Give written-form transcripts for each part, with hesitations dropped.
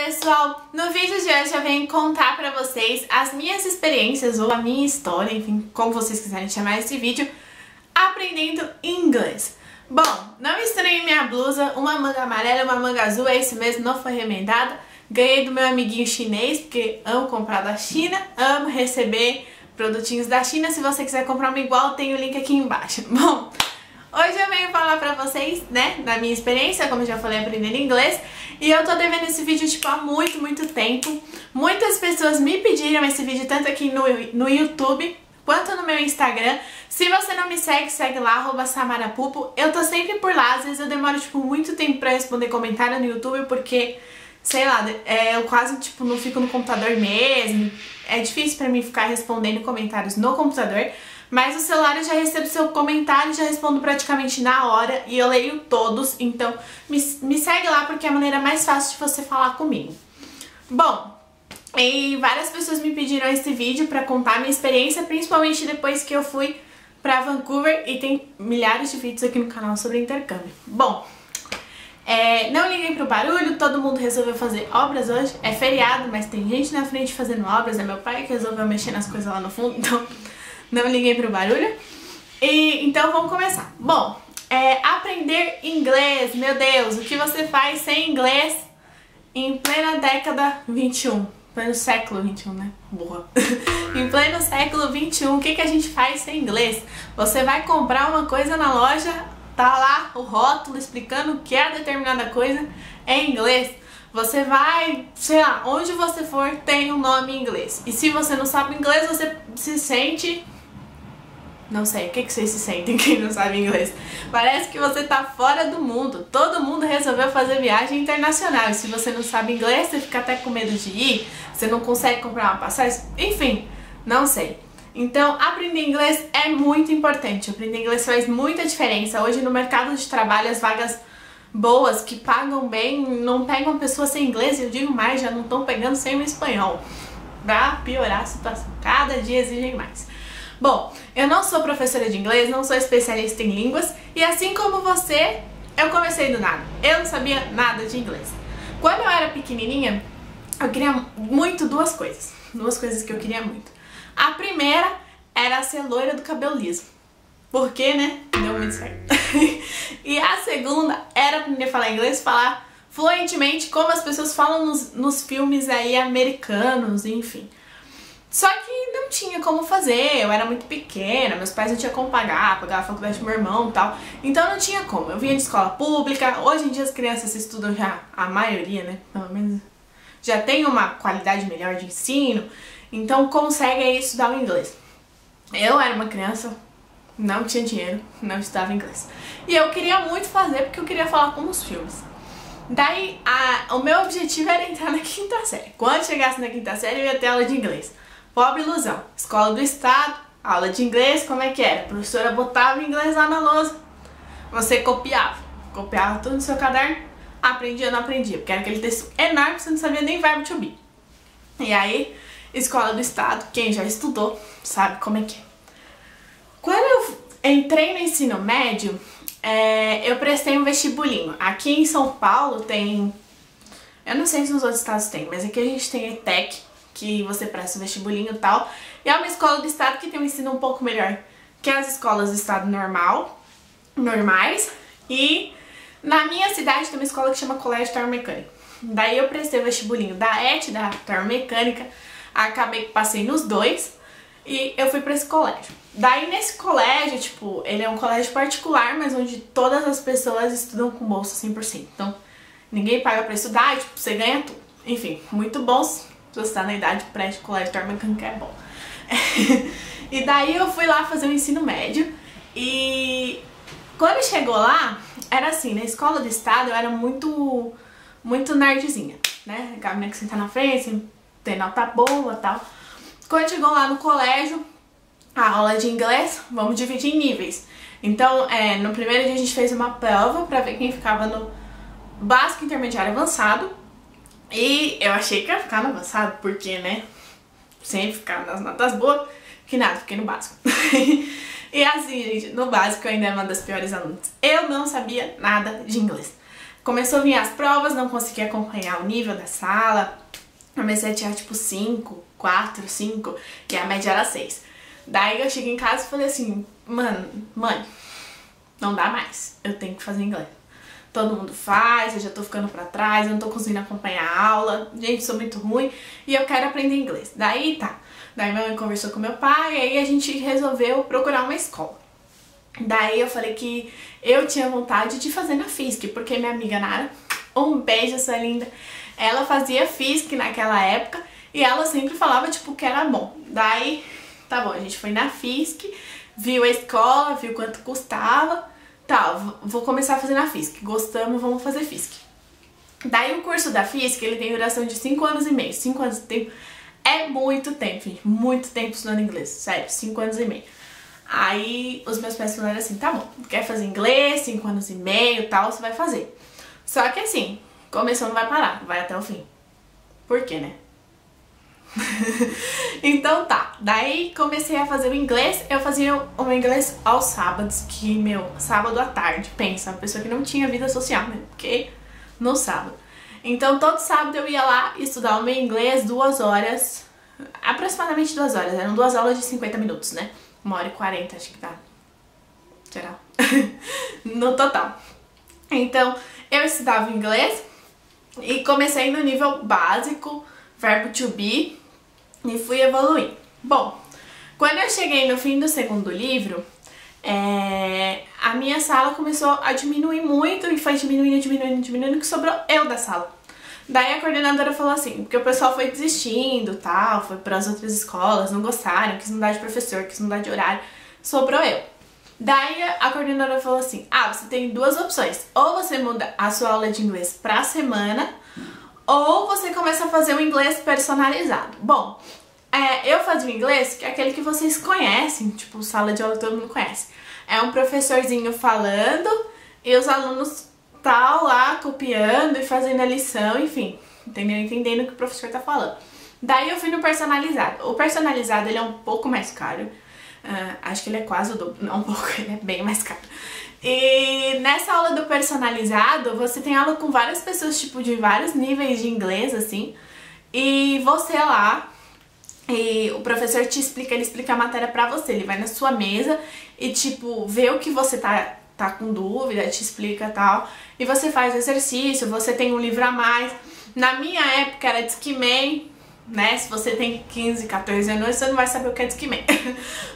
pessoal, no vídeo de hoje eu venho contar pra vocês as minhas experiências ou a minha história, enfim, como vocês quiserem chamar esse vídeo, aprendendo inglês. Bom, não estranhem minha blusa, uma manga amarela e uma manga azul, é isso mesmo, não foi remendada. Ganhei do meu amiguinho chinês, porque amo comprar da China, amo receber produtinhos da China. Se você quiser comprar uma igual, tem o link aqui embaixo. Bom, hoje eu venho falar pra vocês, né, da minha experiência, como eu já falei, aprendendo inglês. E eu tô devendo esse vídeo, tipo, há muito tempo. Muitas pessoas me pediram esse vídeo, tanto aqui no YouTube, quanto no meu Instagram. Se você não me segue, segue lá, @samarapupo. Eu tô sempre por lá, às vezes eu demoro, tipo, muito tempo pra responder comentário no YouTube, porque, sei lá, eu quase, tipo, não fico no computador mesmo. É difícil pra mim ficar respondendo comentários no computador. Mas o celular eu já recebo seu comentário, já respondo praticamente na hora e eu leio todos, então me segue lá porque é a maneira mais fácil de você falar comigo. Bom, e várias pessoas me pediram esse vídeo pra contar a minha experiência, principalmente depois que eu fui pra Vancouver, e tem milhares de vídeos aqui no canal sobre intercâmbio. Bom, não liguem pro barulho, todo mundo resolveu fazer obras hoje, é feriado, mas tem gente na frente fazendo obras, é meu pai que resolveu mexer nas coisas lá no fundo, então não liguei pro barulho. E então vamos começar. Bom, aprender inglês, meu Deus, o que você faz sem inglês em plena década 21? Pleno século 21, né? Burra. Em pleno século 21, o que a gente faz sem inglês? Você vai comprar uma coisa na loja, tá lá o rótulo explicando o que é determinada coisa em inglês. Você vai, sei lá, onde você for tem um nome em inglês. E se você não sabe inglês, você se sente... Não sei, o que vocês se sentem, quem não sabe inglês? Parece que você tá fora do mundo. Todo mundo resolveu fazer viagem internacional. E se você não sabe inglês, você fica até com medo de ir. Você não consegue comprar uma passagem. Enfim, não sei. Então, aprender inglês é muito importante. Aprender inglês faz muita diferença. Hoje, no mercado de trabalho, as vagas boas, que pagam bem, não pegam pessoas sem inglês. E eu digo mais, já não estão pegando sem o espanhol. Pra piorar a situação. Cada dia exigem mais. Bom, eu não sou professora de inglês, não sou especialista em línguas, e assim como você, eu comecei do nada. Eu não sabia nada de inglês. Quando eu era pequenininha, eu queria muito duas coisas que eu queria muito. A primeira era ser loira do cabelo liso, porque, né, deu muito certo. E a segunda era aprender a falar inglês, falar fluentemente como as pessoas falam nos filmes aí americanos, enfim. Só que não tinha como fazer, eu era muito pequena, meus pais não tinham como pagar a faculdade do meu irmão e tal, então não tinha como. Eu vinha de escola pública, hoje em dia as crianças estudam já, a maioria, né, pelo menos, já tem uma qualidade melhor de ensino, então conseguem estudar o inglês. Eu era uma criança, não tinha dinheiro, não estudava inglês. E eu queria muito fazer porque eu queria falar como os filmes. Daí, o meu objetivo era entrar na quinta série. Quando chegasse na quinta série, eu ia ter aula de inglês. Pobre ilusão. Escola do estado, aula de inglês, como é que era? A professora botava inglês lá na lousa. Você copiava tudo no seu caderno, aprendia ou não aprendia, porque era aquele texto enorme, você não sabia nem verbo to be. E aí, escola do estado, quem já estudou sabe como é que é. Quando eu entrei no ensino médio, eu prestei um vestibulinho. Aqui em São Paulo tem... Eu não sei se nos outros estados tem, mas aqui a gente tem a ETEC, que você presta o vestibulinho e tal. E é uma escola do estado que tem um ensino um pouco melhor que as escolas do estado normais. E na minha cidade tem uma escola que chama Colégio Termomecânico. Daí eu prestei o vestibulinho da ET, da Termomecânica. Acabei que passei nos dois e eu fui pra esse colégio. Daí nesse colégio, tipo, ele é um colégio particular, mas onde todas as pessoas estudam com bolsa 100%. Então, ninguém paga pra estudar e, tipo, você ganha tudo. Enfim, muito bom. Se você tá na idade pré-colégio Termomecânica, é bom. E daí eu fui lá fazer o ensino médio. E quando chegou lá, era assim, na escola do estado eu era muito nerdzinha, né? Aquela menina que senta na frente, tem nota boa e tal. Quando chegou lá no colégio, a aula de inglês, vamos dividir em níveis. Então, no primeiro dia a gente fez uma prova pra ver quem ficava no básico, intermediário e avançado. E eu achei que ia ficar no avançado, porque, né, sempre ficar nas notas boas, que nada, fiquei no básico. E assim, gente, no básico eu ainda era uma das piores alunas. Eu não sabia nada de inglês. começou a vir as provas, não consegui acompanhar o nível da sala. Comecei a tirar tipo 5, 4, 5 e a média era 6. Daí eu cheguei em casa e falei assim, mãe, não dá mais, eu tenho que fazer inglês. Todo mundo faz, eu já tô ficando pra trás, eu não tô conseguindo acompanhar a aula, gente, sou muito ruim e eu quero aprender inglês. Daí tá, daí minha mãe conversou com meu pai e aí a gente resolveu procurar uma escola. Daí eu falei que eu tinha vontade de fazer na FISC, porque minha amiga Nara, um beijo, sua linda, ela fazia FISC naquela época e ela sempre falava tipo que era bom. Daí, tá bom, a gente foi na FISC, viu a escola, viu quanto custava. Tá, vou começar a fazer na FISC. Gostamos, vamos fazer FISC. Daí o curso da FISC, ele tem duração de 5 anos e meio. 5 anos de tempo é muito tempo, gente. Muito tempo estudando inglês. Sério, 5 anos e meio. Aí os meus pais falaram assim, tá bom, quer fazer inglês, 5 anos e meio e tal, você vai fazer. Só que assim, começou, não vai parar, vai até o fim. Por quê, né? Então tá, daí comecei a fazer o inglês. Eu fazia o inglês aos sábados, que, sábado à tarde, pensa, uma pessoa que não tinha vida social, né, porque no sábado. Então todo sábado eu ia lá estudar o meu inglês 2 horas, aproximadamente 2 horas, eram 2 aulas de 50 minutos, né, 1h40 acho que dá, será? No total. Então eu estudava inglês e comecei no nível básico, verbo to be, e fui evoluindo. Bom, quando eu cheguei no fim do segundo livro, a minha sala começou a diminuir muito e foi diminuindo, que sobrou eu da sala. Daí a coordenadora falou assim, porque o pessoal foi desistindo, tal, foi para as outras escolas, não gostaram, quis mudar de professor, quis mudar de horário, sobrou eu. Daí a coordenadora falou assim, você tem 2 opções, ou você muda a sua aula de inglês pra semana, ou você começa a fazer o inglês personalizado. Bom, eu fazia o inglês, que é aquele que vocês conhecem, tipo sala de aula que todo mundo conhece. É um professorzinho falando e os alunos tá lá copiando e fazendo a lição, enfim, entendeu? Entendendo o que o professor tá falando. Daí eu fui no personalizado. O personalizado, ele é um pouco mais caro. Acho que ele é quase o dobro, não um pouco, ele é bem mais caro. E nessa aula do personalizado, você tem aula com várias pessoas, tipo, de vários níveis de inglês, assim. E você lá, e o professor te explica, ele explica a matéria pra você. Ele vai na sua mesa e, tipo, vê o que você tá com dúvida, te explica e tal. E você faz o exercício, você tem um livro a mais. Na minha época era Discman, né? Se você tem 15, 14 anos, você não vai saber o que é Discman.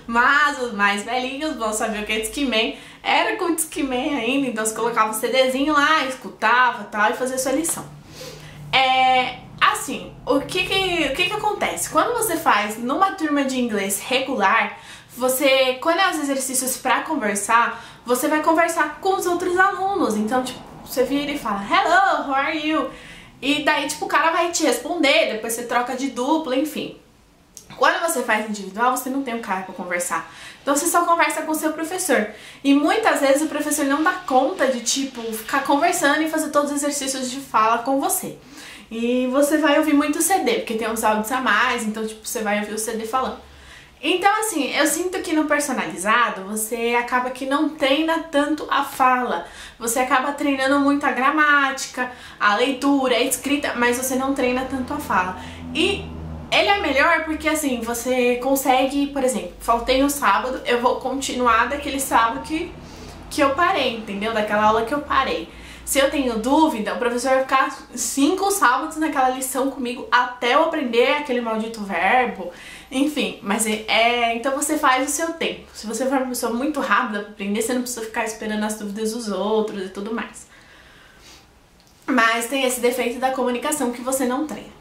Mas os mais velhinhos vão saber o que é Discman. Era com Discman ainda, então você colocava um CDzinho lá, escutava tal e fazia sua lição. Assim, o que acontece? Quando você faz numa turma de inglês regular, quando é os exercícios pra conversar, você vai conversar com os outros alunos. Então, tipo, você vira e fala, hello, how are you? E daí, tipo, o cara vai te responder, depois você troca de dupla, enfim. Quando você faz individual, você não tem um cara pra conversar. Então você só conversa com o seu professor. E muitas vezes o professor não dá conta de, tipo, ficar conversando e fazer todos os exercícios de fala com você. E você vai ouvir muito CD, porque tem uns áudios a mais, então, tipo, você vai ouvir o CD falando. Então, assim, eu sinto que no personalizado, você acaba que não treina tanto a fala. Você acaba treinando muito a gramática, a leitura, a escrita, mas você não treina tanto a fala. E ele é melhor porque, assim, você consegue, por exemplo, faltei no sábado, eu vou continuar daquele sábado que eu parei, entendeu? Daquela aula que eu parei. Se eu tenho dúvida, o professor vai ficar 5 sábados naquela lição comigo até eu aprender aquele maldito verbo, enfim, mas então você faz o seu tempo. Se você for uma pessoa muito rápida para aprender, você não precisa ficar esperando as dúvidas dos outros e tudo mais. Mas tem esse defeito da comunicação que você não treina.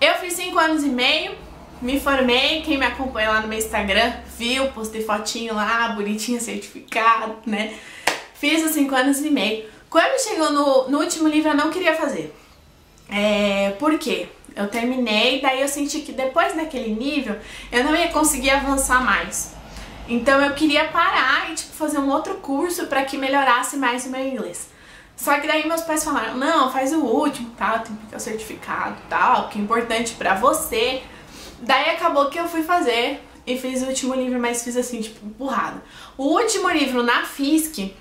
Eu fiz 5 anos e meio, me formei, quem me acompanha lá no meu Instagram viu, postei fotinho lá, bonitinha, certificado, né? Fiz os 5 anos e meio. Quando chegou no último livro eu não queria fazer. Por quê? Eu terminei, daí eu senti que depois daquele nível eu não ia conseguir avançar mais. Então eu queria parar e tipo, fazer um outro curso para que melhorasse mais o meu inglês. Só que daí meus pais falaram, não, faz o último, tá? Tem que ter o certificado e tal, que é importante pra você. Daí acabou que eu fui fazer e fiz o último livro, mas fiz assim, tipo, empurrado. O último livro na FISC,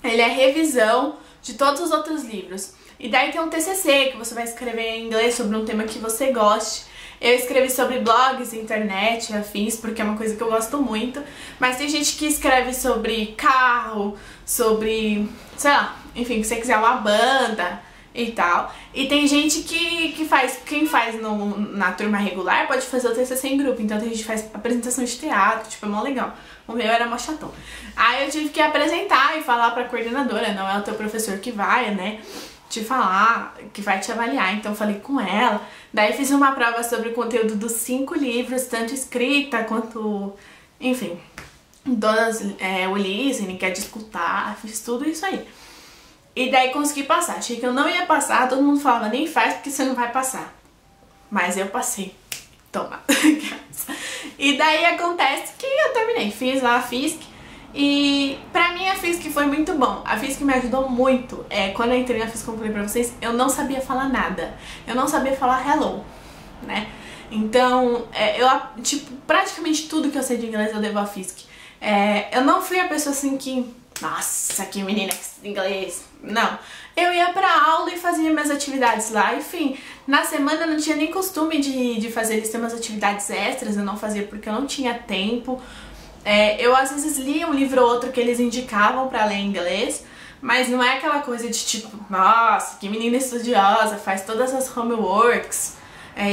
ele é revisão de todos os outros livros. E daí tem um TCC que você vai escrever em inglês sobre um tema que você goste. Eu escrevi sobre blogs, internet, afins, porque é uma coisa que eu gosto muito. Mas tem gente que escreve sobre carro, sobre, sei lá, enfim, se você quiser uma banda e tal. E tem gente que faz, quem faz na turma regular pode fazer o TCC em grupo. Então tem gente que faz apresentação de teatro, tipo, é mó legal. O meu era mó chatão. Aí eu tive que apresentar e falar pra coordenadora, não é o teu professor que vai, né, te falar, que vai te avaliar. Então eu falei com ela. Daí fiz uma prova sobre o conteúdo dos 5 livros, tanto escrita quanto, enfim, todas, o listening, que é de escutar, fiz tudo isso aí. E daí consegui passar. Achei que eu não ia passar, todo mundo falava, nem faz porque você não vai passar. Mas eu passei. Toma. E daí acontece que eu terminei, fiz lá a FISC. E pra mim a FISC foi muito bom. A FISC me ajudou muito. Quando eu entrei na FISC, como eu falei pra vocês, eu não sabia falar nada. Eu não sabia falar hello, né? Então, tipo, praticamente tudo que eu sei de inglês eu devo à FISC. Eu não fui a pessoa assim que... Nossa, que menina de inglês. Não. Eu ia pra aula e fazia minhas atividades lá. Enfim, na semana eu não tinha nem costume de fazer eles ter umas atividades extras. Eu não fazia porque eu não tinha tempo. Eu às vezes lia um livro ou outro que eles indicavam pra ler em inglês. Mas não é aquela coisa de tipo, nossa, que menina estudiosa, faz todas as homeworks.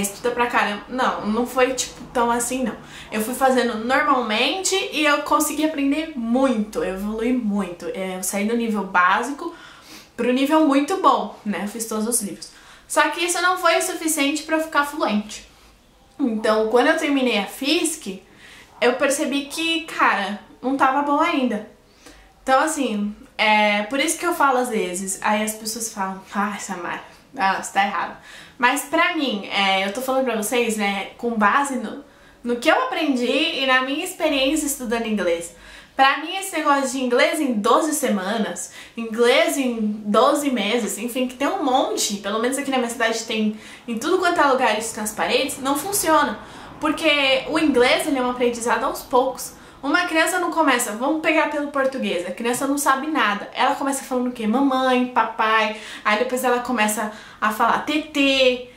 Estuda pra caramba. Não, não foi tipo tão assim não. Eu fui fazendo normalmente e eu consegui aprender muito, eu evolui muito. Eu saí do nível básico pro nível muito bom, né? Eu fiz todos os livros. Só que isso não foi o suficiente pra eu ficar fluente. Então, quando eu terminei a FISC, eu percebi que, cara, não tava bom ainda. Então, assim, por isso que eu falo às vezes, aí as pessoas falam, Samara, você tá errado. Mas pra mim, eu tô falando pra vocês, né, com base no que eu aprendi e na minha experiência estudando inglês. Pra mim, esse negócio de inglês em 12 semanas, inglês em 12 meses, enfim, que tem um monte, pelo menos aqui na minha cidade tem em tudo quanto é lugar isso nas paredes, não funciona. Porque o inglês, ele é um aprendizado aos poucos. Uma criança não começa, vamos pegar pelo português, a criança não sabe nada. Ela começa falando o quê? Mamãe, papai, aí depois ela começa a falar tetê,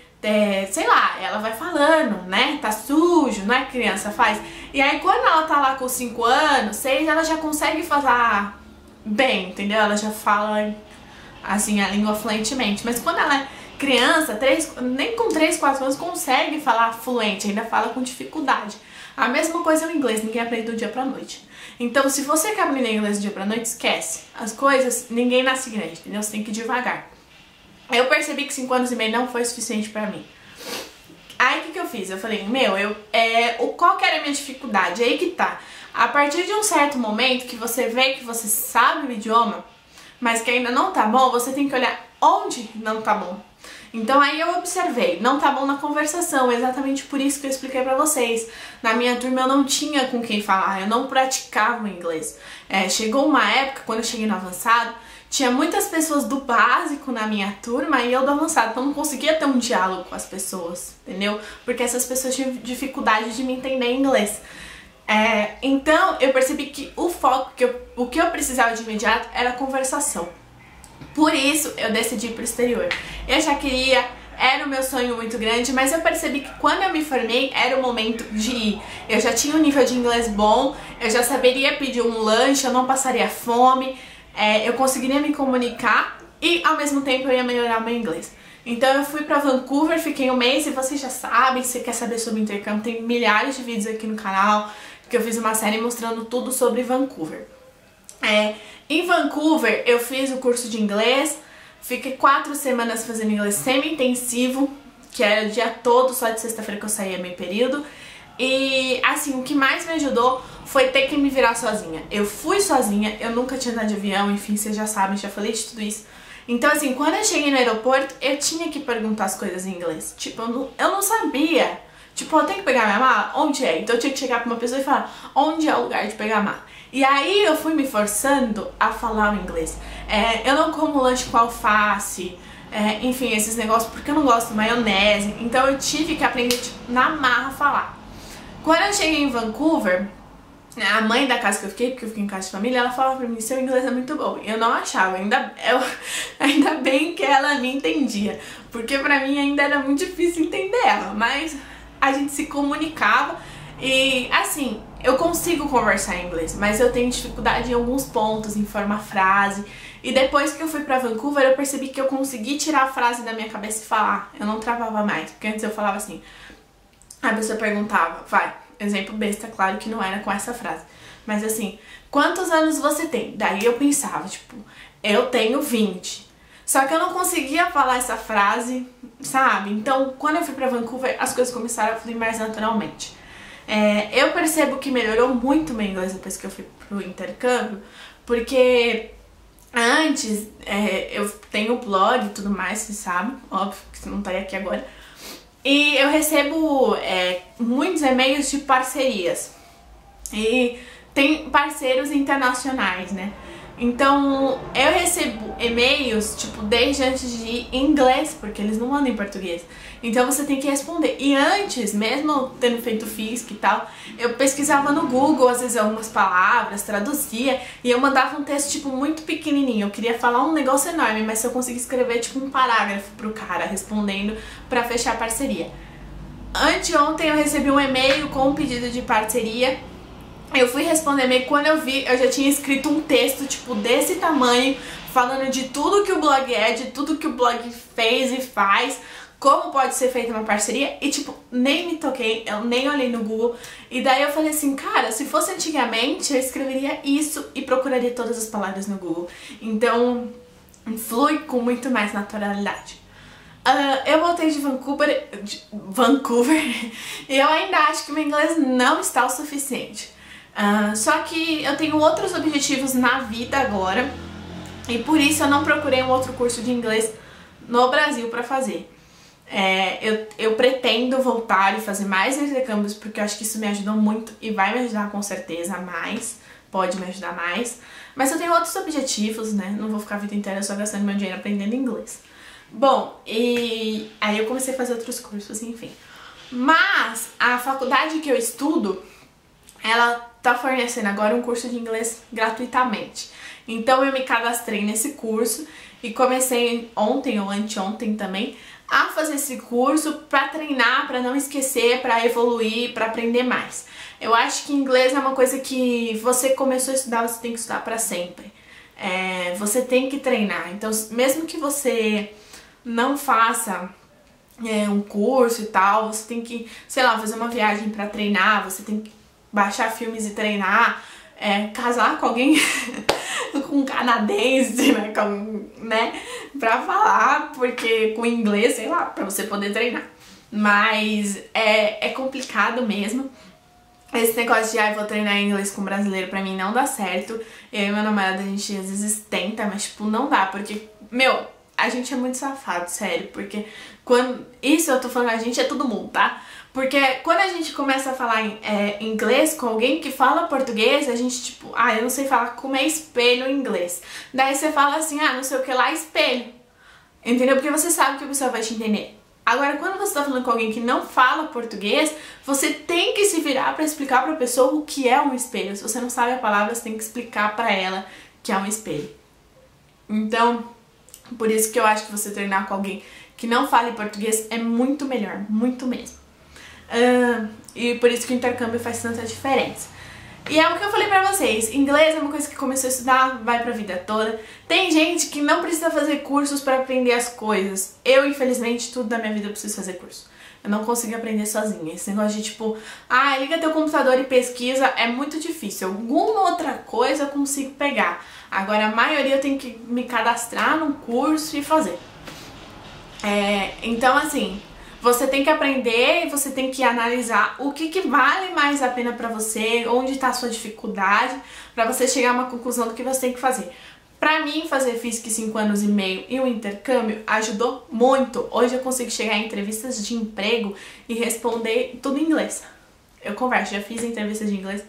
sei lá, ela vai falando, né? Tá sujo, não é que criança faz? E aí quando ela tá lá com 5 anos, 6, ela já consegue falar bem, entendeu? Ela já fala, assim, a língua fluentemente. Mas quando ela é criança, nem com 3, 4 anos consegue falar fluente, ainda fala com dificuldade. A mesma coisa no inglês, ninguém aprende do dia pra noite. Então, se você quer aprender inglês do dia pra noite, esquece. As coisas, ninguém nasce grande, entendeu? Você tem que ir devagar. Eu percebi que 5 anos e meio não foi suficiente pra mim. Aí, o que eu fiz? Eu falei, qual que era a minha dificuldade? Aí que tá. A partir de um certo momento que você vê que você sabe o idioma, mas que ainda não tá bom, você tem que olhar onde não tá bom. Então aí eu observei, não tá bom na conversação, exatamente por isso que eu expliquei pra vocês. Na minha turma eu não tinha com quem falar, eu não praticava o inglês. Chegou uma época, quando eu cheguei no avançado, tinha muitas pessoas do básico na minha turma e eu do avançado, então eu não conseguia ter um diálogo com as pessoas, entendeu? Porque essas pessoas tinham dificuldade de me entender em inglês. Então eu percebi que o foco, o que eu precisava de imediato era a conversação. Por isso eu decidi ir pro exterior. Eu já queria, era o meu sonho muito grande, mas eu percebi que quando eu me formei era o momento de ir. Eu já tinha um nível de inglês bom, eu já saberia pedir um lanche, eu não passaria fome, eu conseguiria me comunicar e ao mesmo tempo eu ia melhorar o meu inglês. Então eu fui pra Vancouver, fiquei 1 mês e vocês já sabem, se você quer saber sobre intercâmbio, tem milhares de vídeos aqui no canal, que eu fiz uma série mostrando tudo sobre Vancouver. Em Vancouver eu fiz o curso de inglês, fiquei 4 semanas fazendo inglês semi-intensivo, que era o dia todo, só de sexta-feira que eu saía meio período. E assim, o que mais me ajudou foi ter que me virar sozinha. Eu fui sozinha, eu nunca tinha andado de avião, enfim, vocês já sabem, já falei de tudo isso. Então assim, quando eu cheguei no aeroporto, eu tinha que perguntar as coisas em inglês. Tipo, eu não sabia. Tipo, eu tenho que pegar minha mala? Onde é? Então eu tinha que chegar pra uma pessoa e falar, onde é o lugar de pegar a mala? E aí eu fui me forçando a falar o inglês. Eu não como lanche com alface, enfim, esses negócios, porque eu não gosto de maionese. Então eu tive que aprender, tipo, na marra a falar. Quando eu cheguei em Vancouver, A mãe da casa que eu fiquei, porque eu fiquei em casa de família, ela falava pra mim, seu inglês é muito bom. Eu não achava, ainda bem que ela me entendia, porque pra mim ainda era muito difícil entender ela, mas a gente se comunicava e assim, eu consigo conversar em inglês, mas eu tenho dificuldade em alguns pontos, em formar frase. E depois que eu fui pra Vancouver, eu percebi que eu consegui tirar a frase da minha cabeça e falar. Eu não travava mais, porque antes eu falava assim, a pessoa perguntava, vai, exemplo besta, claro que não era com essa frase, mas assim, quantos anos você tem? Daí eu pensava, tipo, eu tenho 20. Só que eu não conseguia falar essa frase, sabe? Então, quando eu fui pra Vancouver, as coisas começaram a fluir mais naturalmente. Eu percebo que melhorou muito meu inglês depois que eu fui pro intercâmbio, porque antes, eu tenho blog e tudo mais, você sabe, óbvio que você não estaria aqui agora. E eu recebo muitos e-mails de parcerias. E tem parceiros internacionais, né? Então, eu recebo e-mails, tipo, desde antes de ir em inglês, porque eles não mandam em português. Então, você tem que responder. E antes, mesmo tendo feito FISC e tal, eu pesquisava no Google, às vezes, algumas palavras, traduzia, e eu mandava um texto, tipo, muito pequenininho. Eu queria falar um negócio enorme, mas se eu conseguir escrever, tipo, um parágrafo pro cara, respondendo pra fechar a parceria. Anteontem, eu recebi um e-mail com um pedido de parceria. Eu fui responder e-mail, quando eu vi, eu já tinha escrito um texto, tipo, desse tamanho, falando de tudo que o blog é, de tudo que o blog fez e faz, como pode ser feita uma parceria, e tipo, nem me toquei, eu nem olhei no Google, e daí eu falei assim, cara, se fosse antigamente, eu escreveria isso e procuraria todas as palavras no Google. Então, flui com muito mais naturalidade. Eu voltei de Vancouver, e eu ainda acho que meu inglês não está o suficiente. Só que eu tenho outros objetivos na vida agora e por isso eu não procurei um outro curso de inglês no Brasil para fazer. Eu pretendo voltar e fazer mais intercâmbios porque eu acho que isso me ajudou muito e vai me ajudar com certeza mais, pode me ajudar mais. Mas eu tenho outros objetivos, né? Não vou ficar a vida inteira só gastando meu dinheiro aprendendo inglês. Bom, e aí eu comecei a fazer outros cursos, enfim. Mas a faculdade que eu estudo, ela tá fornecendo agora um curso de inglês gratuitamente. Então eu me cadastrei nesse curso e comecei ontem ou anteontem também a fazer esse curso pra treinar, pra não esquecer, pra evoluir, pra aprender mais. Eu acho que inglês é uma coisa que você começou a estudar, você tem que estudar pra sempre. Você tem que treinar. Então mesmo que você não faça um curso e tal, você tem que, sei lá, fazer uma viagem pra treinar, você tem que baixar filmes e treinar, casar com alguém, com um canadense, né, pra falar, porque com inglês, sei lá, pra você poder treinar. Mas é complicado mesmo. Esse negócio de, vou treinar inglês com brasileiro, pra mim não dá certo. Eu e meu namorado, a gente às vezes tenta, mas tipo, não dá, porque, meu, a gente é muito safado, sério, porque isso eu tô falando, a gente é todo mundo, tá? Porque quando a gente começa a falar inglês com alguém que fala português, a gente tipo, eu não sei falar como é espelho em inglês. Daí você fala assim, não sei o que lá, espelho. Entendeu? Porque você sabe que a pessoa vai te entender. Agora, quando você tá falando com alguém que não fala português, você tem que se virar pra explicar pra pessoa o que é um espelho. Se você não sabe a palavra, você tem que explicar pra ela que é um espelho. Então, por isso que eu acho que você treinar com alguém que não fala em português é muito melhor, muito mesmo. E por isso que o intercâmbio faz tanta diferença. E é o que eu falei pra vocês, inglês é uma coisa que começou a estudar, vai pra vida toda. Tem gente que não precisa fazer cursos pra aprender as coisas. Eu, infelizmente, tudo da minha vida eu preciso fazer curso. Eu não consigo aprender sozinha. Esse negócio de tipo, liga teu computador e pesquisa é muito difícil. Alguma outra coisa eu consigo pegar. Agora a maioria eu tenho que me cadastrar num curso e fazer. Então assim, você tem que aprender e você tem que analisar o que vale mais a pena pra você, onde está a sua dificuldade, pra você chegar a uma conclusão do que você tem que fazer. Pra mim, fazer FISC 5 anos e meio e o intercâmbio ajudou muito. Hoje eu consigo chegar em entrevistas de emprego e responder tudo em inglês. Eu converso, já fiz entrevistas de inglês,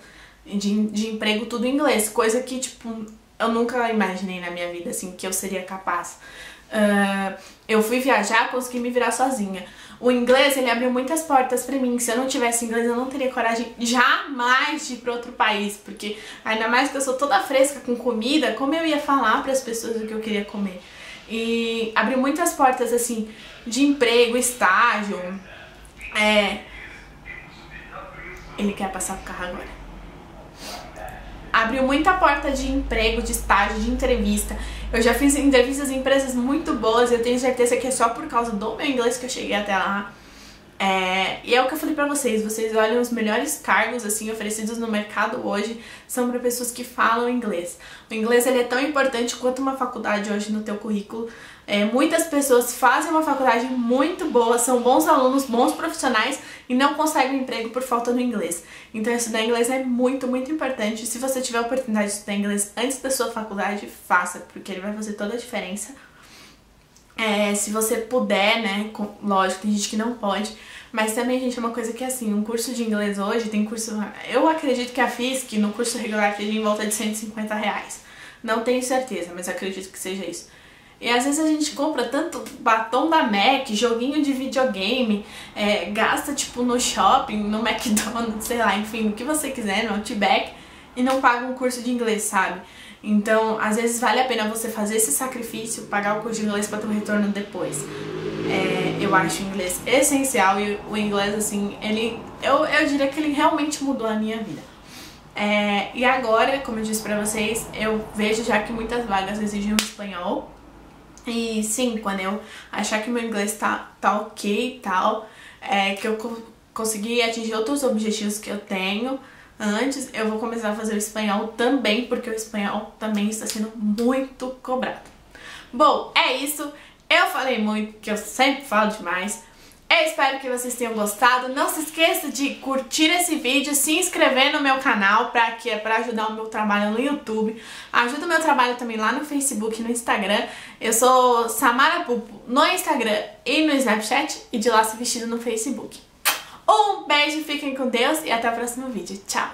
de emprego tudo em inglês, coisa que tipo eu nunca imaginei na minha vida assim que eu seria capaz. eu fui viajar, consegui me virar sozinha. O inglês, ele abriu muitas portas pra mim. Se eu não tivesse inglês, eu não teria coragem jamais de ir pra outro país. Porque, ainda mais que eu sou toda fresca com comida, como eu ia falar pras pessoas o que eu queria comer? E abriu muitas portas, assim, de emprego, estágio. Ele quer passar o carro agora. Abriu muita porta de emprego, de estágio, de entrevista. Eu já fiz entrevistas em empresas muito boas e eu tenho certeza que é só por causa do meu inglês que eu cheguei até lá. E é o que eu falei pra vocês, olham os melhores cargos assim oferecidos no mercado hoje são para pessoas que falam inglês. O inglês ele é tão importante quanto uma faculdade hoje no teu currículo. Muitas pessoas fazem uma faculdade muito boa, são bons alunos, bons profissionais e não conseguem emprego por falta do inglês. Então estudar inglês é muito, muito importante. Se você tiver a oportunidade de estudar inglês antes da sua faculdade, faça, porque ele vai fazer toda a diferença. Se você puder, né, lógico, tem gente que não pode, mas também, gente, é uma coisa que assim, um curso de inglês hoje tem curso, eu acredito que a FISC no curso regular esteja em volta de R$150. Não tenho certeza, mas acredito que seja isso. E às vezes a gente compra tanto batom da MAC, joguinho de videogame, gasta tipo no shopping, no McDonald's, sei lá, enfim, o que você quiser, no Outback, e não paga um curso de inglês, sabe? Então, às vezes vale a pena você fazer esse sacrifício, pagar o curso de inglês para ter um retorno depois. Eu acho o inglês essencial e o inglês, assim, eu diria que ele realmente mudou a minha vida. E agora, como eu disse pra vocês, eu vejo já que muitas vagas exigem o espanhol. E sim, quando eu achar que meu inglês tá ok e tal, que eu consegui atingir outros objetivos que eu tenho antes, eu vou começar a fazer o espanhol também, porque o espanhol também está sendo muito cobrado. Bom, é isso. Eu falei muito, que eu sempre falo demais. Eu espero que vocês tenham gostado. Não se esqueça de curtir esse vídeo, se inscrever no meu canal, para ajudar o meu trabalho no YouTube. Ajuda o meu trabalho também lá no Facebook e no Instagram. Eu sou Samara Pupo no Instagram e no Snapchat e de lá se vestido no Facebook. Um beijo, fiquem com Deus e até o próximo vídeo. Tchau!